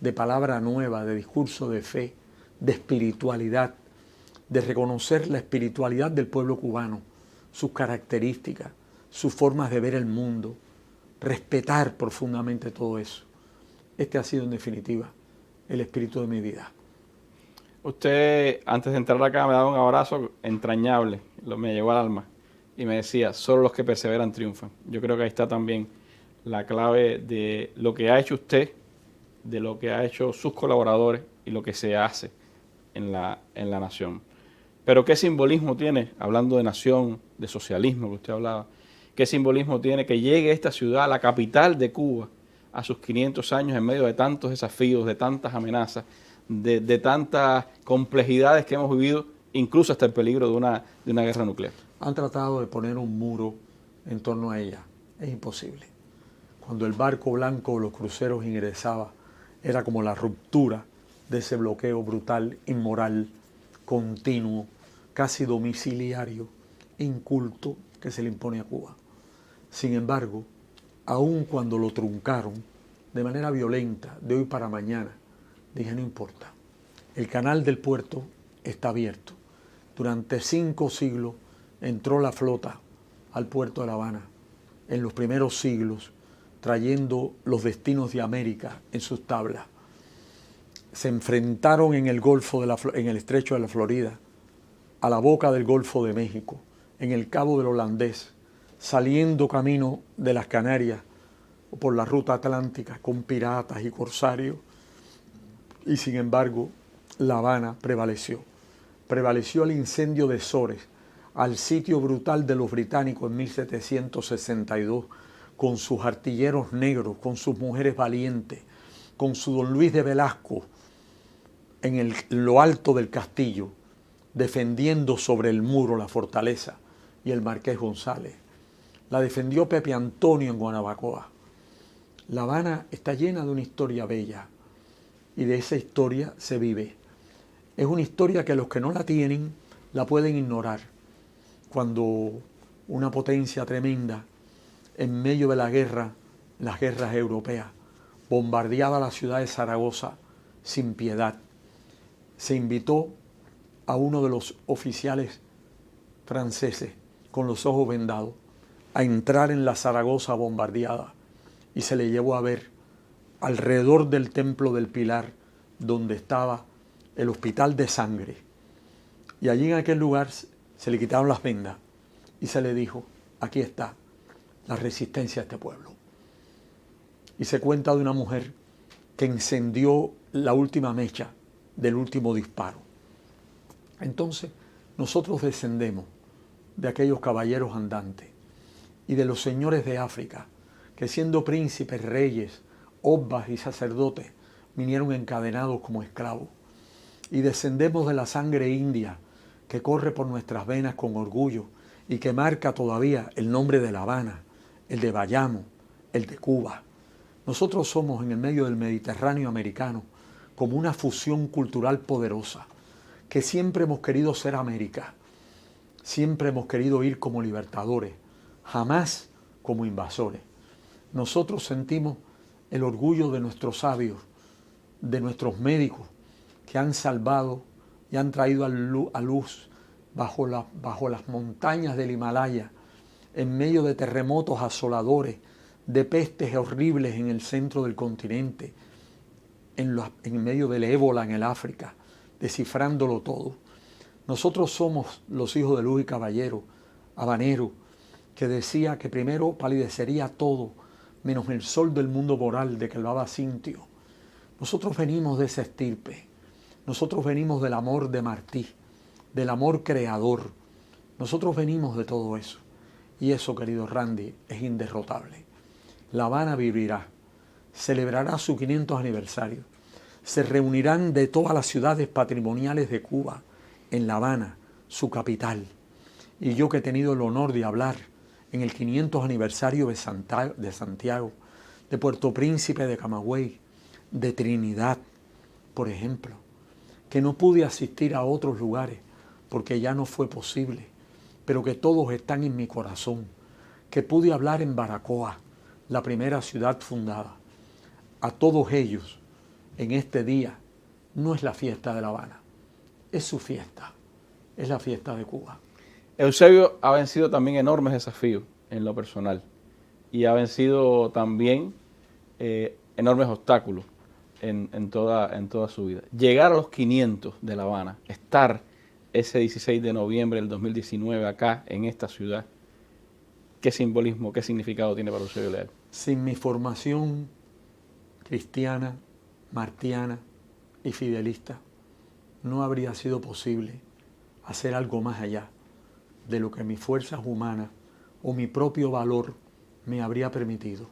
de palabra nueva, de discurso de fe, de espiritualidad, de reconocer la espiritualidad del pueblo cubano, sus características, sus formas de ver el mundo, respetar profundamente todo eso. Este ha sido en definitiva el espíritu de mi vida. Usted, antes de entrar acá, me daba un abrazo entrañable, me llegó al alma, y me decía, solo los que perseveran triunfan. Yo creo que ahí está también la clave de lo que ha hecho usted, de lo que ha hecho sus colaboradores y lo que se hace en la nación. Pero ¿qué simbolismo tiene, hablando de nación, de socialismo que usted hablaba, qué simbolismo tiene que llegue esta ciudad, la capital de Cuba, a sus 500 años en medio de tantos desafíos, de tantas amenazas, de tantas complejidades que hemos vivido, incluso hasta el peligro de una guerra nuclear? Han tratado de poner un muro en torno a ella. Es imposible. Cuando el barco blanco o los cruceros ingresaba, era como la ruptura de ese bloqueo brutal, inmoral, continuo, casi domiciliario, inculto que se le impone a Cuba. Sin embargo, aun cuando lo truncaron de manera violenta, de hoy para mañana, dije, no importa. El canal del puerto está abierto. Durante 5 siglos entró la flota al puerto de La Habana, en los primeros siglos, trayendo los destinos de América en sus tablas. Se enfrentaron en el en el estrecho de la Florida, a la boca del Golfo de México, en el Cabo del Holandés, saliendo camino de las Canarias por la ruta atlántica con piratas y corsarios, y sin embargo La Habana prevaleció. Prevaleció el incendio de Sores, al sitio brutal de los británicos en 1762, con sus artilleros negros, con sus mujeres valientes, con su don Luis de Velasco en lo alto del castillo, defendiendo sobre el muro la fortaleza, y el Marqués González. La defendió Pepe Antonio en Guanabacoa. La Habana está llena de una historia bella, y de esa historia se vive. Es una historia que los que no la tienen la pueden ignorar. Cuando una potencia tremenda, en medio de la guerra, las guerras europeas, bombardeaba la ciudad de Zaragoza sin piedad, se invitó a uno de los oficiales franceses con los ojos vendados a entrar en la Zaragoza bombardeada, y se le llevó a ver alrededor del Templo del Pilar, donde estaba el Hospital de Sangre. Y allí en aquel lugar se le quitaron las vendas y se le dijo: aquí está la resistencia de este pueblo. Y se cuenta de una mujer que encendió la última mecha del último disparo. Entonces, nosotros descendemos de aquellos caballeros andantes y de los señores de África, que siendo príncipes, reyes, obbas y sacerdotes, vinieron encadenados como esclavos. Y descendemos de la sangre india que corre por nuestras venas con orgullo y que marca todavía el nombre de La Habana, el de Bayamo, el de Cuba. Nosotros somos en el medio del Mediterráneo americano como una fusión cultural poderosa, que siempre hemos querido ser América, siempre hemos querido ir como libertadores, jamás como invasores. Nosotros sentimos el orgullo de nuestros sabios, de nuestros médicos, que han salvado y han traído a luz bajo las montañas del Himalaya, en medio de terremotos asoladores, de pestes horribles en el centro del continente, en medio del ébola en el África, descifrándolo todo. Nosotros somos los hijos de Luis Caballero, habanero, que decía que primero palidecería todo, menos el sol del mundo moral de que hablaba Cintio. Nosotros venimos de esa estirpe, nosotros venimos del amor de Martí, del amor creador. Nosotros venimos de todo eso. Y eso, querido Randy, es inderrotable. La Habana vivirá, celebrará su 500 aniversario. Se reunirán de todas las ciudades patrimoniales de Cuba en La Habana, su capital. Y yo, que he tenido el honor de hablar en el 500 aniversario de Santiago, de Puerto Príncipe de Camagüey, de Trinidad, por ejemplo, que no pude asistir a otros lugares porque ya no fue posible, pero que todos están en mi corazón, que pude hablar en Baracoa, la primera ciudad fundada. A todos ellos, en este día, no es la fiesta de La Habana, es su fiesta, es la fiesta de Cuba. Eusebio ha vencido también enormes desafíos en lo personal y ha vencido también enormes obstáculos en toda su vida. Llegar a los 500 de La Habana, estar ese 16 de noviembre del 2019 acá en esta ciudad, ¿qué simbolismo, qué significado tiene para Eusebio Leal? Sin mi formación cristiana, martiana y fidelista, no habría sido posible hacer algo más allá de lo que mis fuerzas humanas o mi propio valor me habría permitido.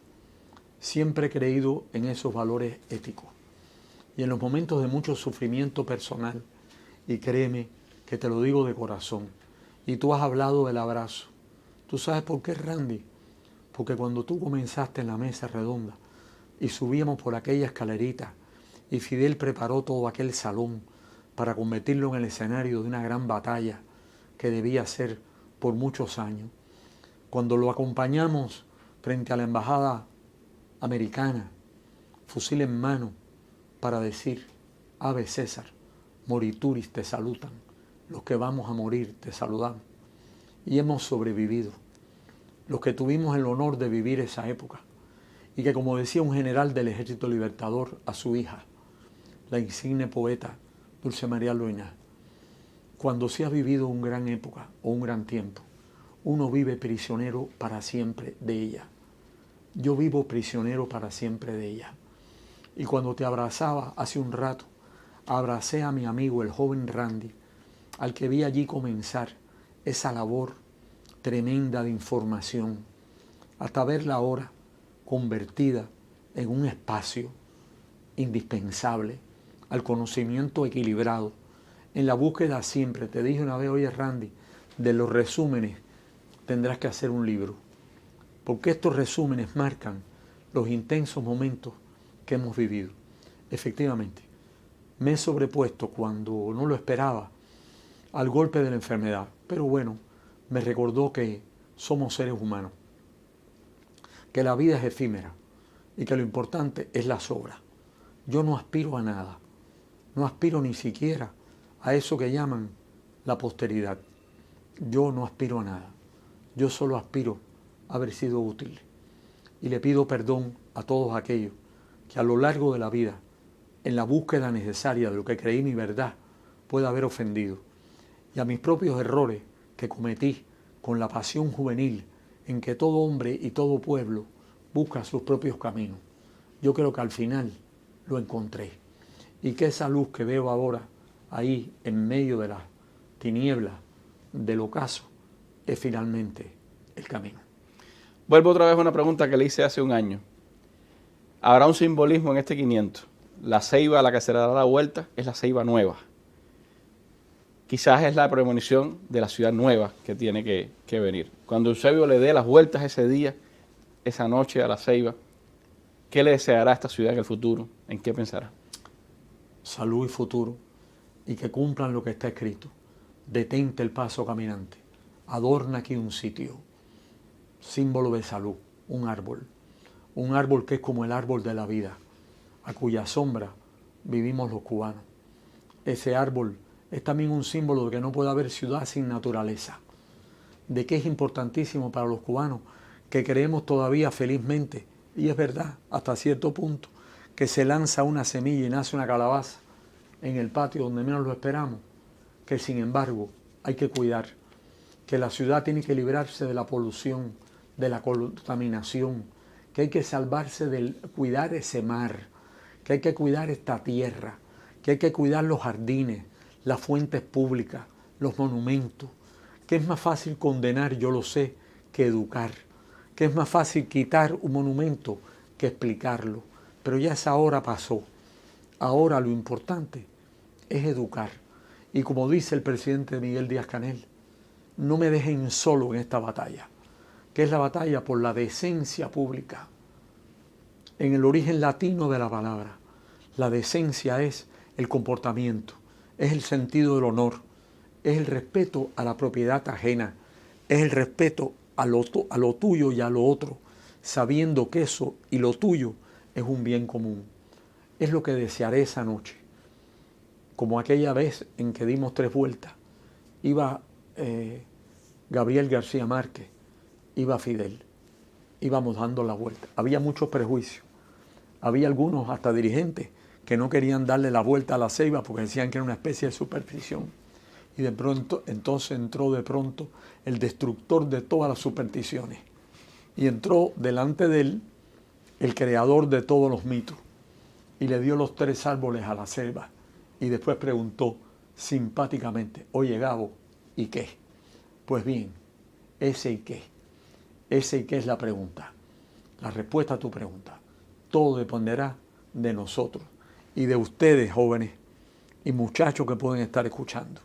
Siempre he creído en esos valores éticos. Y en los momentos de mucho sufrimiento personal, y créeme que te lo digo de corazón, y tú has hablado del abrazo. ¿Tú sabes por qué, Randy? Porque cuando tú comenzaste en la mesa redonda y subíamos por aquella escalerita y Fidel preparó todo aquel salón para convertirlo en el escenario de una gran batalla que debía ser por muchos años, cuando lo acompañamos frente a la embajada americana, fusil en mano, para decir: Ave César, morituris te salutan, los que vamos a morir te saludamos. Y hemos sobrevivido, los que tuvimos el honor de vivir esa época, y que, como decía un general del Ejército Libertador a su hija, la insigne poeta Dulce María Loina: cuando se ha vivido una gran época o un gran tiempo, uno vive prisionero para siempre de ella. Yo vivo prisionero para siempre de ella. Y cuando te abrazaba hace un rato, abracé a mi amigo, el joven Randy, al que vi allí comenzar esa labor tremenda de información, hasta verla ahora convertida en un espacio indispensable al conocimiento equilibrado, en la búsqueda siempre. Te dije una vez, oye Randy, de los resúmenes tendrás que hacer un libro, porque estos resúmenes marcan los intensos momentos que hemos vivido. Efectivamente, me he sobrepuesto cuando no lo esperaba al golpe de la enfermedad, pero bueno, me recordó que somos seres humanos, que la vida es efímera y que lo importante es la sobra. Yo no aspiro a nada, no aspiro ni siquiera a eso que llaman la posteridad. Yo no aspiro a nada, yo solo aspiro a haber sido útil. Y le pido perdón a todos aquellos que a lo largo de la vida, en la búsqueda necesaria de lo que creí mi verdad, pueda haber ofendido. Y a mis propios errores que cometí con la pasión juvenil en que todo hombre y todo pueblo busca sus propios caminos. Yo creo que al final lo encontré. Y que esa luz que veo ahora ahí en medio de las tinieblas del ocaso es finalmente el camino. Vuelvo otra vez a una pregunta que le hice hace un año. ¿Habrá un simbolismo en este 500? La ceiba a la que se le dará la vuelta es la ceiba nueva. Quizás es la premonición de la ciudad nueva que tiene que venir. Cuando Eusebio le dé las vueltas ese día, esa noche a la ceiba, ¿qué le deseará a esta ciudad en el futuro? ¿En qué pensará? Salud y futuro, y que cumplan lo que está escrito. Detente el paso caminante, adorna aquí un sitio, símbolo de salud, un árbol que es como el árbol de la vida, a cuya sombra vivimos los cubanos. Ese árbol es también un símbolo de que no puede haber ciudad sin naturaleza, de que es importantísimo para los cubanos, que creemos todavía felizmente, y es verdad, hasta cierto punto, que se lanza una semilla y nace una calabaza en el patio donde menos lo esperamos, que sin embargo hay que cuidar, que la ciudad tiene que librarse de la polución, de la contaminación, que hay que salvarse del cuidar ese mar, que hay que cuidar esta tierra, que hay que cuidar los jardines, las fuentes públicas, los monumentos, que es más fácil condenar, yo lo sé, que educar, que es más fácil quitar un monumento que explicarlo, pero ya esa hora pasó. Ahora lo importante es educar. Y como dice el presidente Miguel Díaz-Canel, no me dejen solo en esta batalla, que es la batalla por la decencia pública. En el origen latino de la palabra, la decencia es el comportamiento, es el sentido del honor, es el respeto a la propiedad ajena, es el respeto a lo tuyo y a lo otro, sabiendo que eso y lo tuyo es un bien común. Es lo que desearé esa noche. Como aquella vez en que dimos 3 vueltas, iba Gabriel García Márquez, iba Fidel, íbamos dando la vuelta. Había muchos prejuicios, había algunos hasta dirigentes que no querían darle la vuelta a la ceiba porque decían que era una especie de superstición. Y de pronto, entonces entró de pronto el destructor de todas las supersticiones. Y entró delante de él el creador de todos los mitos. Y le dio los 3 árboles a la ceiba. Y después preguntó simpáticamente, oye Gabo, ¿y qué? Pues bien, ese y qué. Ese y qué es la pregunta. La respuesta a tu pregunta. Todo dependerá de nosotros y de ustedes, jóvenes y muchachos que pueden estar escuchando.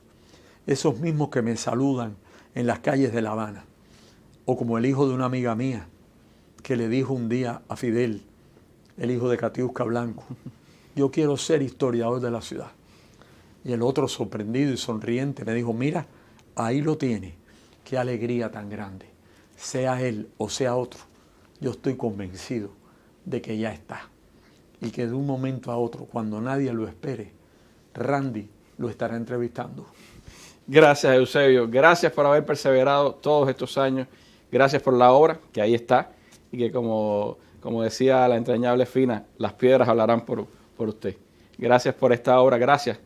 Esos mismos que me saludan en las calles de La Habana. O como el hijo de una amiga mía que le dijo un día a Fidel, el hijo de Katiuska Blanco, yo quiero ser historiador de la ciudad. Y el otro, sorprendido y sonriente, me dijo, mira, ahí lo tiene, qué alegría tan grande. Sea él o sea otro, yo estoy convencido de que ya está. Y que de un momento a otro, cuando nadie lo espere, Randy lo estará entrevistando. Gracias, Eusebio. Gracias por haber perseverado todos estos años. Gracias por la obra, que ahí está. Y que como decía la entrañable Fina, las piedras hablarán por usted. Gracias por esta obra. Gracias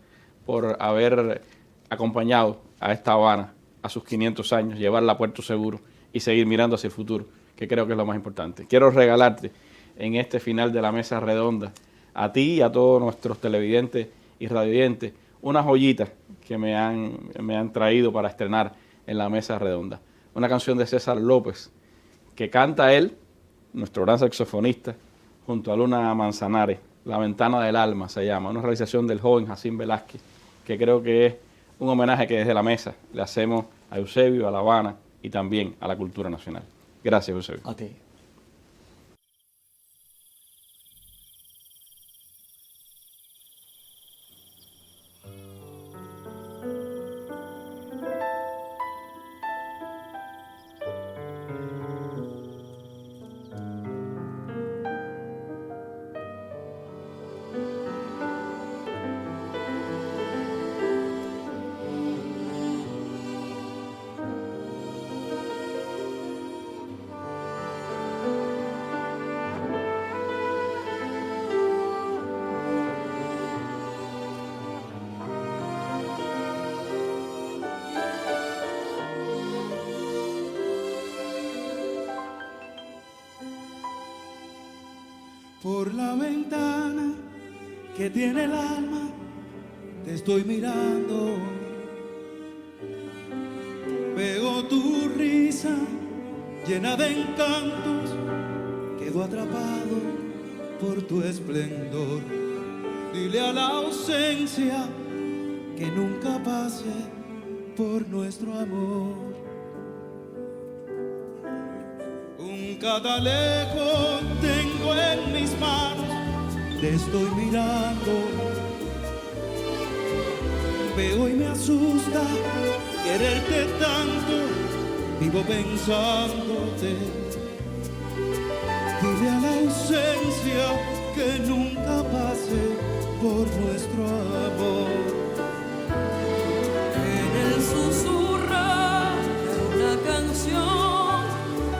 por haber acompañado a esta Habana a sus 500 años, llevarla a puerto seguro y seguir mirando hacia el futuro, que creo que es lo más importante. Quiero regalarte en este final de la mesa redonda, a ti y a todos nuestros televidentes y radiovidentes, unas joyitas que me han traído para estrenar en la mesa redonda. Una canción de César López, que canta él, nuestro gran saxofonista, junto a Luna Manzanares. La Ventana del Alma se llama, una realización del joven Jacín Velázquez, que creo que es un homenaje que desde la mesa le hacemos a Eusebio, a La Habana y también a la cultura nacional. Gracias, Eusebio. A ti. Por la ventana que tiene el alma, te estoy mirando. Veo tu risa llena de encantos, quedo atrapado por tu esplendor. Dile a la ausencia que nunca pase por nuestro amor. Un catalejo tengo en mis manos, te estoy mirando. Veo y me asusta quererte tanto, vivo pensándote. Dile a la ausencia que nunca pase por nuestro amor. En el susurro de una canción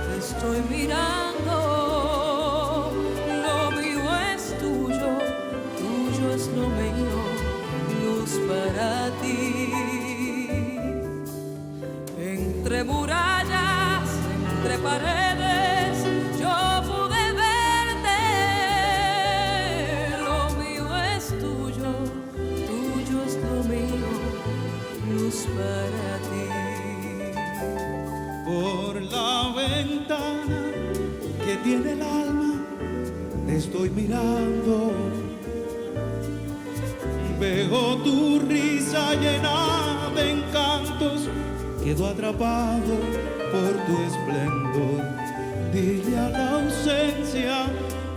te estoy mirando. Lo mío es tuyo, tuyo es lo mío, luz para ti. Entre murallas, entre paredes, yo pude verte. Lo mío es tuyo, tuyo es lo mío, luz para ti. Por la ventana que tiene el alma, te estoy mirando. Veo tu risa llena de encantos, quedo atrapado por tu esplendor. Dile a la ausencia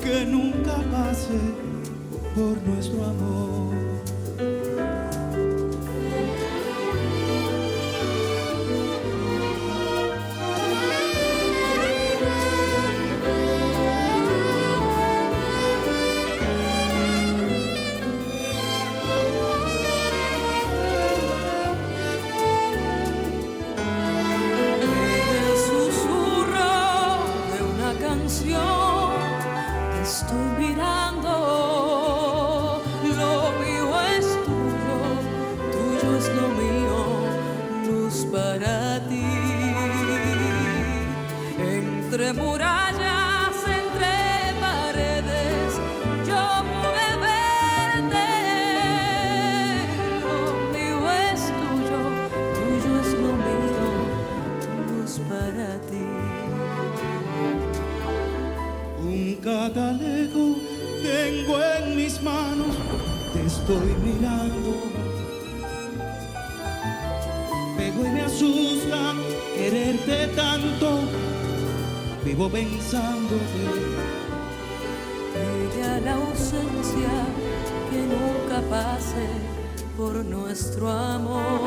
que nunca pase por nuestro amor. Entre murallas, entre paredes, yo pude verte. Lo mío es tuyo, tuyo es lo mío, luz para ti. Un catalejo tengo en mis manos, te estoy mirando. Pego y me asusta quererte tanto, vivo pensándote. Ella la ausencia que nunca pase por nuestro amor.